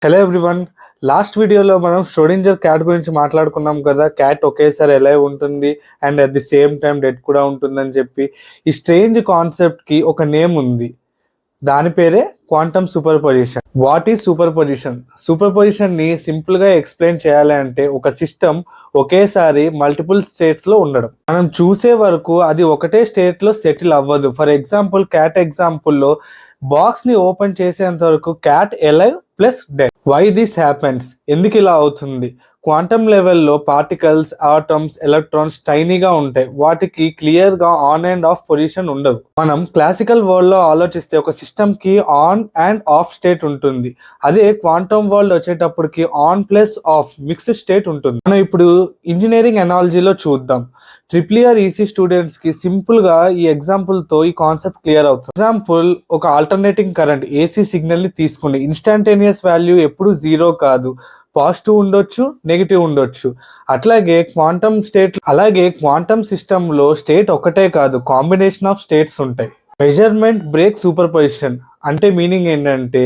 Hello everyone. Last వీడియోలో మనం ష్రోడింజర్ cat గురించి మాట్లాడుకున్నాం కదా. క్యాట్ ఒకేసారి ఎలా ఉంటుంది and at the same time dead కూడా ఉంటుందని చెప్పి. ఈ స్ట్రేంజ్ కాన్సెప్ట్కి ఒక నేమ్ ఉంది, దాని పేరే quantum superposition. What is superposition? సూపర్ పొజిషన్ని సింపుల్గా ఎక్స్ప్లెయిన్ చేయాలి అంటే ఒక సిస్టమ్ ఒకేసారి మల్టిపుల్ స్టేట్స్లో ఉండడం. మనం చూసే వరకు అది ఒకటే స్టేట్లో సెటిల్ అవ్వదు. ఫర్ ఎగ్జాంపుల్ క్యాట్ ఎగ్జాంపుల్లో బాక్స్ని ఓపెన్ చేసేంత వరకు cat alive plus dead. Why this happens? ఎందుకు ఇలా అవుతుంది? క్వాంటమ్ లెవెల్లో పార్టికల్స్, ఆటమ్స్, ఎలక్ట్రాన్స్ టైనీగా ఉంటాయి. వాటికి క్లియర్గా ఆన్ అండ్ ఆఫ్ పొజిషన్ ఉండదు. మనం క్లాసికల్ వరల్డ్లో ఆలోచిస్తే ఒక సిస్టమ్కి ఆన్ అండ్ ఆఫ్ స్టేట్ ఉంటుంది. అదే క్వాంటమ్ వరల్డ్ వచ్చేటప్పటికి on plus of mixed state ఉంటుంది. మనం ఇప్పుడు ఇంజనీరింగ్ ఎనాలజీలో చూద్దాం. ట్రిపుల్ ఈసీ స్టూడెంట్స్కి సింపుల్గా ఈ ఎగ్జాంపుల్తో ఈ కాన్సెప్ట్ క్లియర్ అవుతుంది. ఎగ్జాంపుల్, ఒక ఆల్టర్నేటింగ్ కరెంట్ ఏసీ సిగ్నల్ని తీసుకోండి. ఇన్స్టాంటేనియస్ వాల్యూ ఎప్పుడు జీరో కాదు, పాజిటివ్ ఉండొచ్చు, నెగిటివ్ ఉండొచ్చు. అలాగే క్వాంటమ్ సిస్టంలో స్టేట్ ఒకటే కాదు, కాంబినేషన్ ఆఫ్ స్టేట్స్ ఉంటాయి. మెజర్మెంట్ బ్రేక్ సూపర్ పొజిషన్ అంటే మీనింగ్ ఏంటంటే,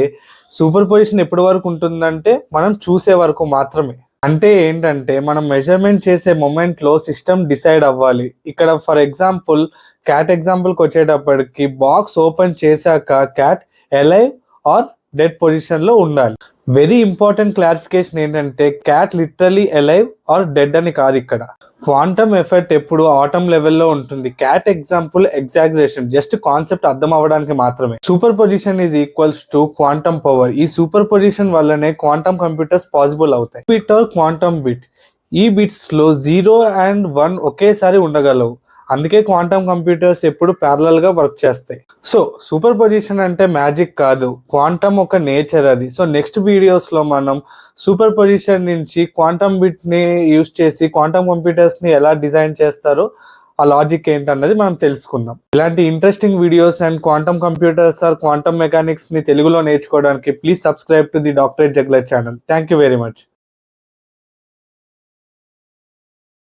సూపర్ పొజిషన్ ఎప్పటి వరకు ఉంటుందంటే మనం చూసే వరకు మాత్రమే. అంటే ఏంటంటే మనం మెజర్మెంట్ చేసే మూమెంట్లో సిస్టమ్ డిసైడ్ అవ్వాలి. ఇక్కడ ఫర్ ఎగ్జాంపుల్ క్యాట్ ఎగ్జాంపుల్కి వచ్చేటప్పటికి బాక్స్ ఓపెన్ చేశాక క్యాట్ ఎలైవ్ ఆర్ డెడ్ పొజిషన్లో ఉండాలి. వెరీ ఇంపార్టెంట్ క్లారిఫికేషన్ ఏంటంటే cat literally alive or dead అని కాదు. ఇక్కడ క్వాంటమ్ ఎఫెక్ట్ ఎప్పుడు ఆటమ్ లెవెల్లో ఉంటుంది. Cat example exaggeration, just concept అర్థం అవ్వడానికి మాత్రమే. Superposition is equals to quantum power. ఈ సూపర్ పొజిషన్ వల్లనే క్వాంటమ్ కంప్యూటర్స్ పాసిబుల్ అవుతాయి. బిట్ ఆర్ క్వాంటమ్ బిట్, ఈ బిట్స్ లో 0 and 1 ఒకేసారి ఉండగలవు. అందుకే క్వాంటమ్ కంప్యూటర్స్ ఎప్పుడు ప్యారలల్ గా వర్క్ చేస్తాయి. సో సూపర్ పొజిషన్ అంటే మ్యాజిక్ కాదు, క్వాంటమ్ ఒక నేచర్ అది. సో నెక్స్ట్ వీడియోస్ లో మనం సూపర్ పొజిషన్ నుంచి క్వాంటమ్ బిట్ ని యూజ్ చేసి క్వాంటమ్ కంప్యూటర్స్ ని ఎలా డిజైన్ చేస్తారో ఆ లాజిక్ ఏంటన్నది మనం తెలుసుకుందాం. ఇలాంటి interesting videos and quantum computers are quantum mechanics ని తెలుగులో నేర్చుకోవడానికి please subscribe to the doctorate juggler channel. Thank you very much.